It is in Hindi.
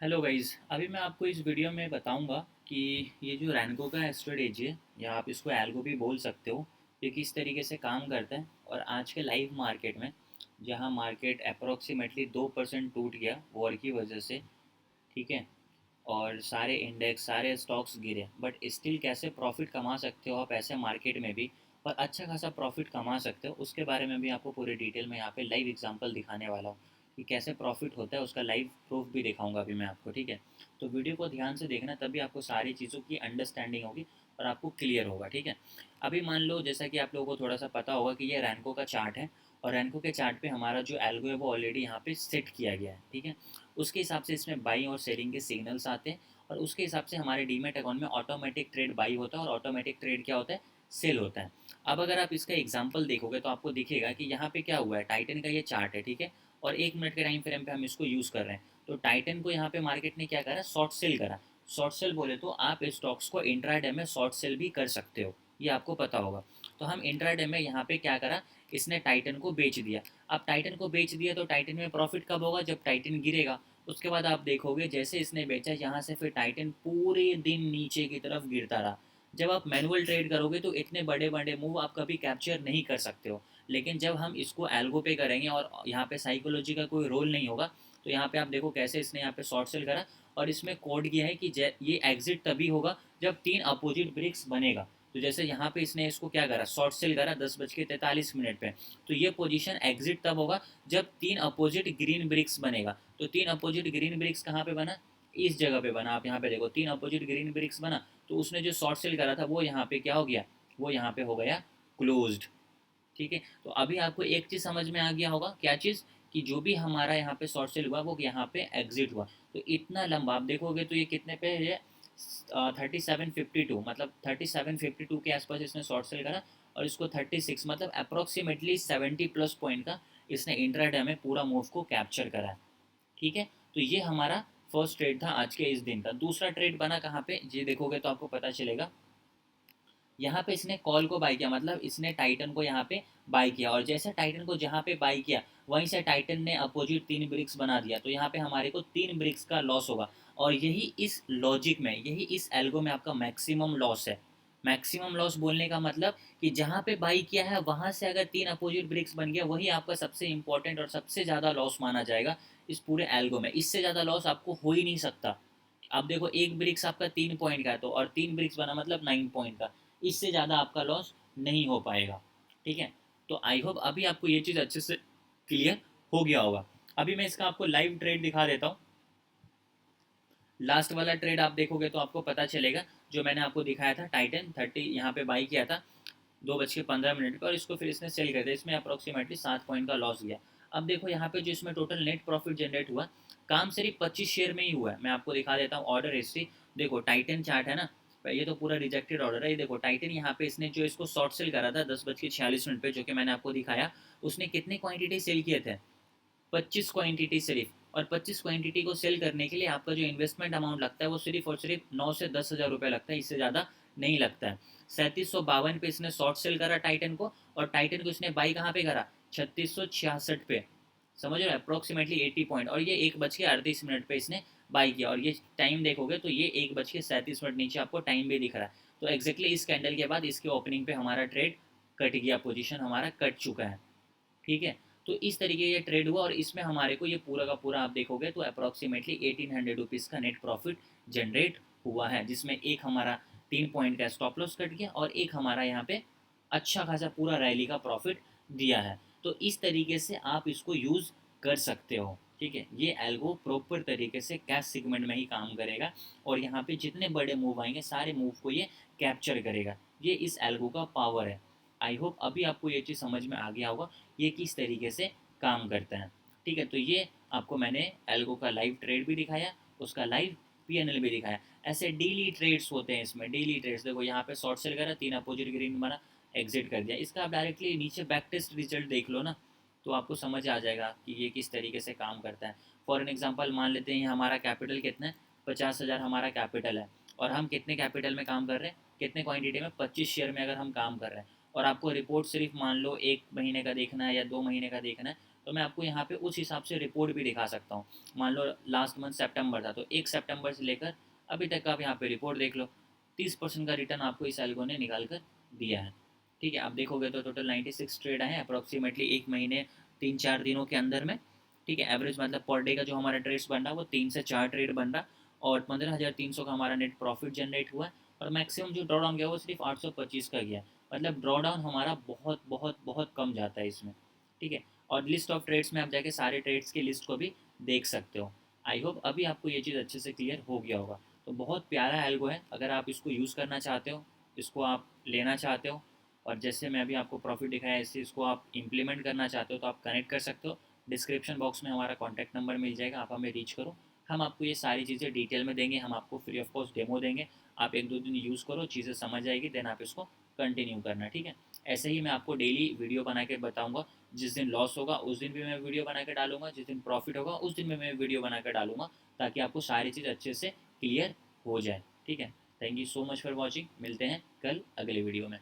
हेलो गाइस, अभी मैं आपको इस वीडियो में बताऊंगा कि ये जो रैनको का स्ट्रेटेजी है या आप इसको एल्गो भी बोल सकते हो, ये किस तरीके से काम करता है। और आज के लाइव मार्केट में जहां मार्केट अप्रोक्सीमेटली 2% टूट गया वॉर की वजह से, ठीक है, और सारे इंडेक्स सारे स्टॉक्स गिरे, बट स्टिल कैसे प्रॉफिट कमा सकते हो आप ऐसे मार्केट में भी, और अच्छा खासा प्रॉफिट कमा सकते हो, उसके बारे में भी आपको पूरी डिटेल में यहाँ पे लाइव एग्जांपल दिखाने वाला हूँ कि कैसे प्रॉफिट होता है। उसका लाइव प्रूफ भी दिखाऊंगा अभी मैं आपको, ठीक है। तो वीडियो को ध्यान से देखना, तभी आपको सारी चीज़ों की अंडरस्टैंडिंग होगी और आपको क्लियर होगा, ठीक है। अभी मान लो जैसा कि आप लोगों को थोड़ा सा पता होगा कि ये रैनको का चार्ट है, और रैनको के चार्ट पे हमारा जो एल्गो है वो ऑलरेडी यहाँ पे सेट किया गया है, ठीक है। उसके हिसाब से इसमें बाइंग और सेलिंग के सिग्नल्स आते हैं, और उसके हिसाब से हमारे डीमेट अकाउंट में ऑटोमेटिक ट्रेड बाई होता है और ऑटोमेटिक ट्रेड क्या होता है, सेल होता है। अब अगर आप इसका एग्जांपल देखोगे तो आपको दिखेगा कि यहाँ पे क्या हुआ है, टाइटन का ये चार्ट है, ठीक है, और 1 मिनट के टाइम फ्रेम पे हम इसको यूज़ कर रहे हैं। तो टाइटन को यहाँ पे मार्केट ने क्या करा, शॉर्ट सेल करा। शॉर्ट सेल बोले तो आप स्टॉक्स को इंट्राडे में शॉर्ट सेल भी कर सकते हो, ये आपको पता होगा। तो हम इंट्राडे में यहाँ पे क्या करा, इसने टाइटन को बेच दिया। अब टाइटन को बेच दिया तो टाइटन में प्रॉफिट कब होगा, जब टाइटन गिरेगा। उसके बाद आप देखोगे जैसे इसने बेचा, यहाँ से फिर टाइटन पूरे दिन नीचे की तरफ गिरता रहा। जब आप मैनुअल ट्रेड करोगे तो इतने बड़े बड़े मूव आप कभी कैप्चर नहीं कर सकते हो, लेकिन जब हम इसको एल्गो पे करेंगे और यहाँ पे साइकोलॉजी का कोई रोल नहीं होगा, तो यहाँ पे आप देखो कैसे इसने यहाँ पे शॉर्ट सेल करा, और इसमें कोड किया है कि ये एग्जिट तभी होगा जब 3 अपोजिट ब्रिक्स बनेगा। तो जैसे यहाँ पे इसने इसको क्या करा, शॉर्ट सेल करा 10:43 पे, तो ये पोजीशन एग्जिट तब होगा जब 3 अपोजिट ग्रीन ब्रिक्स बनेगा। तो 3 अपोजिट ग्रीन ब्रिक्स कहाँ पे बना, इस जगह पे बना। आप यहाँ पे देखो 3 अपोजिट ग्रीन ब्रिक्स बना, तो उसने जो शॉर्ट सेल करा था वो यहाँ पे क्या हो गया, वो यहाँ पे हो गया क्लोज्ड, ठीक है। तो अभी आपको एक चीज़ समझ में आ गया होगा, क्या चीज़, कि जो भी हमारा यहाँ पे शॉर्ट सेल हुआ वो यहाँ पे एग्जिट हुआ। तो इतना लंबा आप देखोगे तो ये कितने पे है, 3752, मतलब 3752 के आसपास इसने शॉर्ट सेल करा, और इसको 36 मतलब अप्रोक्सीमेटली 70+ पॉइंट का इसने इंट्राडे में पूरा मूव को कैप्चर करा, ठीक है। तो ये हमारा फर्स्ट ट्रेड था आज के इस दिन का। दूसरा ट्रेड बना कहाँ पे, ये देखोगे तो आपको पता चलेगा, यहाँ पे इसने कॉल को बाई किया, मतलब इसने टाइटन को यहाँ पे बाई किया, और जैसे टाइटन को जहाँ पे बाई किया वहीं से टाइटन ने अपोजिट 3 ब्रिक्स बना दिया, तो यहाँ पे हमारे को 3 ब्रिक्स का लॉस होगा। और यही इस लॉजिक में, यही इस एल्गो में आपका मैक्सिमम लॉस है। मैक्सिमम लॉस बोलने का मतलब कि जहाँ पे बाई किया है वहाँ से अगर 3 अपोजिट ब्रिक्स बन गया, वही आपका सबसे इंपॉर्टेंट और सबसे ज़्यादा लॉस माना जाएगा इस पूरे एल्गो में। इससे ज़्यादा लॉस आपको हो ही नहीं सकता। आप देखो एक ब्रिक्स आपका 3 पॉइंट का है, तो और 3 ब्रिक्स बना मतलब 9 पॉइंट का, इससे ज़्यादा आपका लॉस नहीं हो पाएगा, ठीक है। तो आई होप अभी आपको ये चीज़ अच्छे से क्लियर हो गया होगा। अभी मैं इसका आपको लाइव ट्रेड दिखा देता हूँ। लास्ट वाला ट्रेड आप देखोगे तो आपको पता चलेगा, जो मैंने आपको दिखाया था, टाइटन 30 यहाँ पे बाई किया था 2:15 पे, और इसको फिर इसने सेल कर दिया, इसमें अप्रोक्सीमेटली 7 पॉइंट का लॉस गया। अब देखो यहाँ पे जो इसमें टोटल नेट प्रॉफिट जनरेट हुआ, काम सिर्फ 25 शेयर में ही हुआ है। मैं आपको दिखा देता हूँ ऑर्डर हिस्ट्री। देखो टाइटन चार्ट है ना, ये तो पूरा रिजेक्टेड ऑर्डर है। ये देखो टाइटन यहाँ पे इसने जो इसको शॉर्ट सेल करा था 10:46 पे, जो कि मैंने आपको दिखाया, उसने कितने क्वांटिटी सेल किए थे, 25 क्वांटिटी सिर्फ। और 25 क्वांटिटी को सेल करने के लिए आपका जो इन्वेस्टमेंट अमाउंट लगता है वो सिर्फ और सिर्फ 9 से 10 हज़ार रुपये लगता है, इससे ज़्यादा नहीं लगता है। 3752 पे इसने शॉर्ट सेल करा टाइटन को, और टाइटन को इसने बाई कहाँ पे करा, 3666 पे। समझ रहे हो, अप्रोक्सीमेटली 80 पॉइंट, और ये 1:38 पे इसने बाई किया। और ये टाइम देखोगे तो ये 1:37 नीचे आपको टाइम भी दिख रहा है। तो एग्जैक्टली इस कैंडल के बाद इसके ओपनिंग पे हमारा ट्रेड कट गया, पोजीशन हमारा कट चुका है, ठीक है। तो इस तरीके ये ट्रेड हुआ, और इसमें हमारे को ये पूरा का पूरा आप देखोगे तो अप्रॉक्सीमेटली 1800 रुपीज़ का नेट प्रॉफिट जनरेट हुआ है, जिसमें एक हमारा 3 पॉइंट का स्टॉप लॉस कट गया, और एक हमारा यहाँ पे अच्छा खासा पूरा रैली का प्रॉफिट दिया है। तो इस तरीके से आप इसको यूज़ कर सकते हो, ठीक है। ये एल्गो प्रॉपर तरीके से कैश सेगमेंट में ही काम करेगा, और यहाँ पे जितने बड़े मूव आएंगे सारे मूव को ये कैप्चर करेगा। ये इस एल्गो का पावर है। आई होप अभी आपको ये चीज़ समझ में आ गया होगा ये किस तरीके से काम करता है, ठीक है। तो ये आपको मैंने एल्गो का लाइव ट्रेड भी दिखाया, उसका लाइव पीएनएल भी दिखाया। ऐसे डेली ट्रेड्स होते हैं इसमें, डेली ट्रेड्स। देखो यहाँ पे शॉर्ट सेल करा, 3 अपोजिट ग्रीन बना, एग्जिट कर दिया। इसका आप डायरेक्टली नीचे बैक टेस्ट रिजल्ट देख लो ना, तो आपको समझ आ जाएगा कि ये किस तरीके से काम करता है। फॉर एन एग्जाम्पल मान लेते हैं हमारा कैपिटल कितना है, 50,000 हमारा कैपिटल है, और हम कितने कैपिटल में काम कर रहे हैं, कितने क्वांटिटी में, 25 शेयर में अगर हम काम कर रहे हैं, और आपको रिपोर्ट सिर्फ मान लो 1 महीने का देखना है या 2 महीने का देखना है, तो मैं आपको यहाँ पे उस हिसाब से रिपोर्ट भी दिखा सकता हूँ। मान लो लास्ट मंथ सितंबर था, तो 1 सितंबर से लेकर अभी तक का आप यहाँ पे रिपोर्ट देख लो, 30% का रिटर्न आपको इस एल्गो ने निकाल कर दिया है। ठीक है, आप देखोगे तो टोटल 96 ट्रेड आए अप्रोक्सीमेटली एक महीने 3-4 दिनों के अंदर में। ठीक है, एवरेज मतलब पर डे का जो हमारा ट्रेड्स बन रहा है वो 3 से 4 ट्रेड बन रहा, और 15,300 का हमारा नेट प्रॉफिट जनरेट हुआ है। और मैक्सिमम जो ड्रॉ डाउन गया वो सिर्फ 825 का गया, मतलब ड्रॉ डाउन हमारा बहुत बहुत बहुत कम जाता है इसमें। ठीक है, और लिस्ट ऑफ ट्रेड्स में आप जाके सारे ट्रेड्स की लिस्ट को भी देख सकते हो। आई होप अभी आपको ये चीज़ अच्छे से क्लियर हो गया होगा। तो बहुत प्यारा एल्गो है, अगर आप इसको यूज़ करना चाहते हो, इसको आप लेना चाहते हो, और जैसे मैं अभी आपको प्रॉफिट दिखाया ऐसे इसको आप इम्प्लीमेंट करना चाहते हो तो आप कनेक्ट कर सकते हो। डिस्क्रिप्शन बॉक्स में हमारा कॉन्टैक्ट नंबर मिल जाएगा, आप हमें रीच करो। हम आपको ये सारी चीज़ें डिटेल में देंगे, हम आपको फ्री ऑफ कॉस्ट डेमो देंगे। आप 1-2 दिन यूज़ करो, चीज़ें समझ आएगी, देन आप इसको कंटिन्यू करना। ठीक है, ऐसे ही मैं आपको डेली वीडियो बना के बताऊँगा। जिस दिन लॉस होगा उस दिन भी मैं वीडियो बना के डालूंगा, जिस दिन प्रॉफिट होगा उस दिन भी मैं वीडियो बना के डालूंगा, ताकि आपको सारी चीज़ अच्छे से क्लियर हो जाए। ठीक है, thank you so much for watching, मिलते हैं कल अगले वीडियो में।